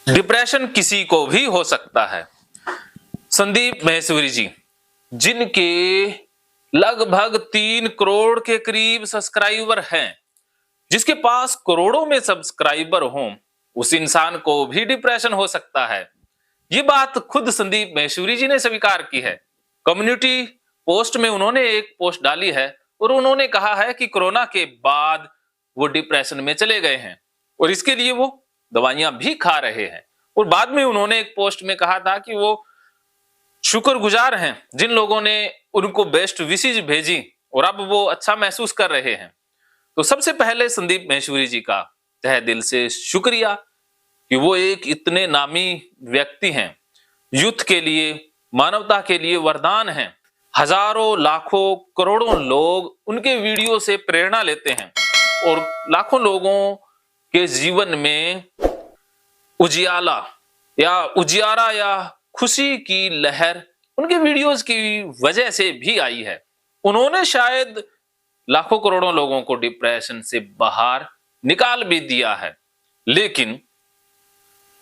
Depression किसी को भी हो सकता है। संदीप महेश्वरी जी, जिनके लगभग 3 करोड़ के करीब सब्सक्राइबर हैं, जिसके पास करोड़ों में सब्सक्राइबर हों, उस इंसान को भी डिप्रेशन हो सकता है। ये बात खुद संदीप महेश्वरी जी ने स्वीकार की है। कम्युनिटी पोस्ट में उन्होंने एक पोस्ट डाली है और उन्होंने कहा है कि कोरोना के बाद वो डिप्रेशन में चले गए हैं और इसके लिए वो दवाइयां भी खा रहे हैं। और बाद में उन्होंने एक पोस्ट में कहा था कि वो शुक्रगुजार हैं जिन लोगों ने उनको बेस्ट विशेष भेजी और अब वो अच्छा महसूस कर रहे हैं। तो सबसे पहले संदीप महेश्वरी जी का तहे दिल से शुक्रिया कि वो एक इतने नामी व्यक्ति हैं, यूथ के लिए, मानवता के लिए वरदान हैं। हजारों लाखों करोड़ों लोग उनके वीडियो से प्रेरणा लेते हैं और लाखों लोगों के जीवन में उजियारा या खुशी की लहर उनके वीडियोस की वजह से भी आई है। उन्होंने शायद लाखों करोड़ों लोगों को डिप्रेशन से बाहर निकाल भी दिया है, लेकिन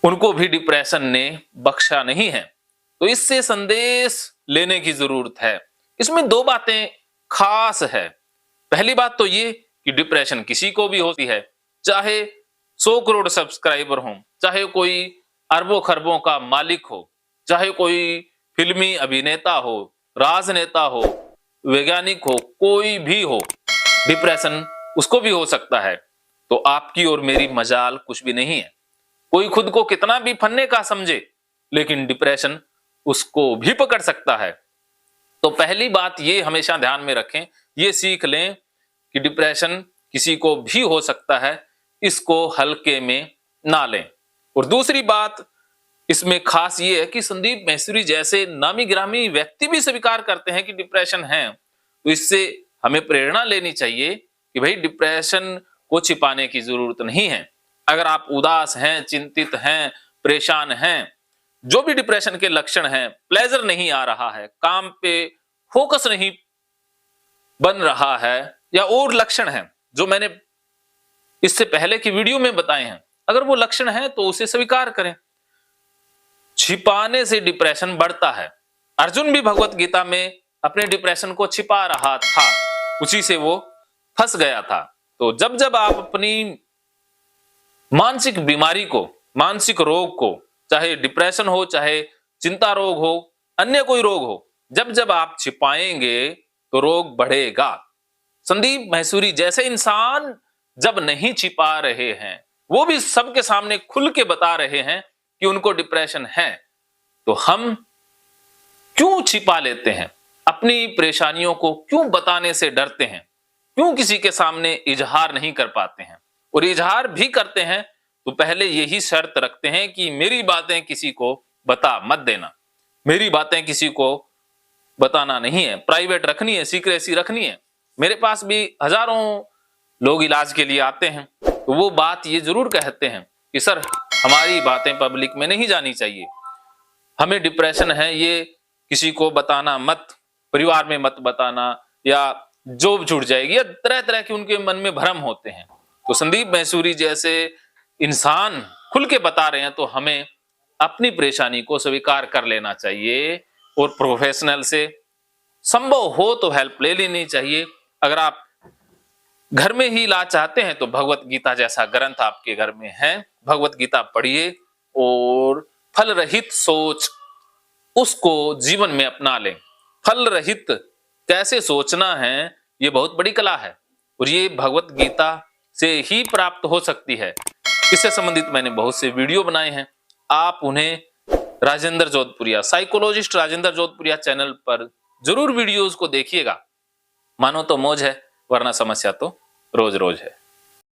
उनको भी डिप्रेशन ने बख्शा नहीं है। तो इससे संदेश लेने की जरूरत है। इसमें 2 बातें खास है। पहली बात तो ये कि डिप्रेशन किसी को भी होती है, चाहे 100 करोड़ सब्सक्राइबर हो, चाहे कोई अरबों खरबों का मालिक हो, चाहे कोई फिल्मी अभिनेता हो, राजनेता हो, वैज्ञानिक हो, कोई भी हो, डिप्रेशन उसको भी हो सकता है। तो आपकी और मेरी मजाल कुछ भी नहीं है। कोई खुद को कितना भी फन्ने का समझे, लेकिन डिप्रेशन उसको भी पकड़ सकता है। तो पहली बात ये हमेशा ध्यान में रखें, ये सीख लें कि डिप्रेशन किसी को भी हो सकता है, इसको हल्के में ना लें। और दूसरी बात इसमें खास ये है कि संदीप महेश्वरी जैसे नामी गिरामी व्यक्ति भी स्वीकार करते हैं कि डिप्रेशन है। तो इससे हमें प्रेरणा लेनी चाहिए कि भाई डिप्रेशन को छिपाने की जरूरत नहीं है। अगर आप उदास हैं, चिंतित हैं, परेशान हैं, जो भी डिप्रेशन के लक्षण हैं, प्लेजर नहीं आ रहा है, काम पे फोकस नहीं बन रहा है, या और लक्षण हैं जो मैंने इससे पहले की वीडियो में बताए हैं, अगर वो लक्षण हैं तो उसे स्वीकार करें। छिपाने से डिप्रेशन बढ़ता है। अर्जुन भी भगवत गीता में अपने डिप्रेशन को छिपा रहा था, उसी से वो फंस गया था। तो जब जब आप अपनी मानसिक बीमारी को, मानसिक रोग को, चाहे डिप्रेशन हो, चाहे चिंता रोग हो, अन्य कोई रोग हो, जब जब आप छिपाएंगे तो रोग बढ़ेगा। संदीप महेश्वरी जैसे इंसान जब नहीं छिपा रहे हैं, वो भी सबके सामने खुल के बता रहे हैं कि उनको डिप्रेशन है, तो हम क्यों छिपा लेते हैं? अपनी परेशानियों को क्यों बताने से डरते हैं? क्यों किसी के सामने इजहार नहीं कर पाते हैं? और इजहार भी करते हैं तो पहले यही शर्त रखते हैं कि मेरी बातें किसी को बता मत देना, मेरी बातें किसी को बताना नहीं है, प्राइवेट रखनी है, सीक्रेसी रखनी है। मेरे पास भी हजारों लोग इलाज के लिए आते हैं, तो वो बात ये जरूर कहते हैं कि सर हमारी बातें पब्लिक में नहीं जानी चाहिए, हमें डिप्रेशन है, ये किसी को बताना मत, परिवार में मत बताना, या जॉब छूट जाएगी, या तरह तरह के उनके मन में भ्रम होते हैं। तो संदीप महेश्वरी जैसे इंसान खुल के बता रहे हैं, तो हमें अपनी परेशानी को स्वीकार कर लेना चाहिए और प्रोफेशनल से संभव हो तो हेल्प ले लेनी चाहिए। अगर आप घर में ही इलाज चाहते हैं तो भगवत गीता जैसा ग्रंथ आपके घर में है, भगवत गीता पढ़िए और फल रहित सोच उसको जीवन में अपना लें। फल रहित कैसे सोचना है, ये बहुत बड़ी कला है और ये भगवत गीता से ही प्राप्त हो सकती है। इससे संबंधित मैंने बहुत से वीडियो बनाए हैं, आप उन्हें राजेंद्र जोधपुरिया, साइकोलॉजिस्ट राजेंद्र जोधपुरिया चैनल पर जरूर वीडियोस को देखिएगा। मानो तो मौज है, वरना समस्या तो रोज रोज है।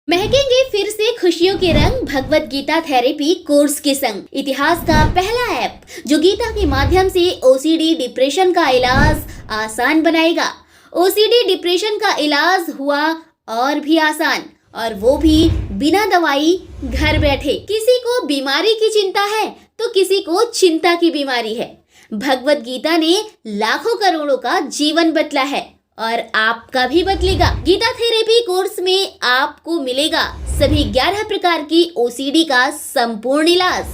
महकेंगे फिर से खुशियों के रंग भगवत गीता थेरेपी कोर्स के संग। इतिहास का पहला ऐप जो गीता के माध्यम से ओसीडी डिप्रेशन का इलाज आसान बनाएगा। ओसीडी डिप्रेशन का इलाज हुआ और भी आसान, और वो भी बिना दवाई, घर बैठे। किसी को बीमारी की चिंता है तो किसी को चिंता की बीमारी है। भगवत गीता ने लाखों करोड़ों का जीवन बदला है और आपका भी बदलेगा। गीता थेरेपी कोर्स में आपको मिलेगा सभी 11 प्रकार की ओसीडी का संपूर्ण इलाज।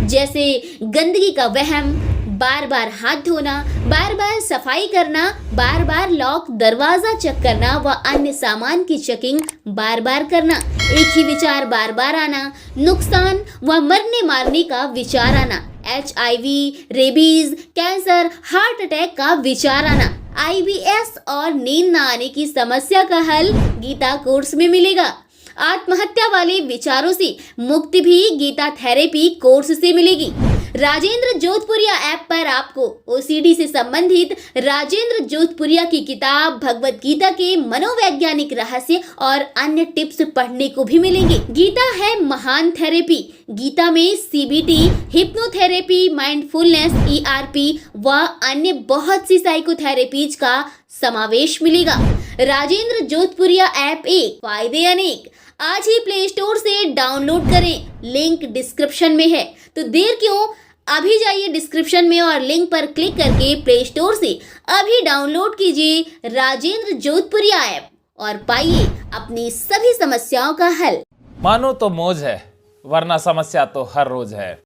जैसे गंदगी का वहम, बार बार हाथ धोना, बार बार सफाई करना, बार बार लॉक दरवाजा चेक करना व अन्य सामान की चेकिंग बार बार करना, एक ही विचार बार बार आना, नुकसान व मरने मारने का विचार आना, HIV, rabies, cancer, heart attack का विचार आना, IBS और नींद न आने की समस्या का हल गीता कोर्स में मिलेगा। आत्महत्या वाले विचारों से मुक्ति भी गीता थेरेपी कोर्स से मिलेगी। राजेंद्र जोधपुरिया ऐप पर आपको OCD से संबंधित राजेंद्र जोधपुरिया की किताब भगवत गीता के मनोवैज्ञानिक रहस्य और अन्य टिप्स पढ़ने को भी मिलेंगे। गीता है महान थेरेपी। गीता में CBT, हिप्नोथेरेपी, माइंडफुलनेस, ERP व अन्य बहुत सी साइकोथेरेपीज का समावेश मिलेगा। राजेंद्र जोधपुरिया ऐप एक, फायदे अनेक। आज ही प्ले स्टोर से डाउनलोड करें, लिंक डिस्क्रिप्शन में है। तो देर क्यों, अभी जाइए डिस्क्रिप्शन में और लिंक पर क्लिक करके प्ले स्टोर से अभी डाउनलोड कीजिए राजेंद्र जोधपुरिया ऐप और पाइए अपनी सभी समस्याओं का हल। मानो तो मौज है, वरना समस्या तो हर रोज है।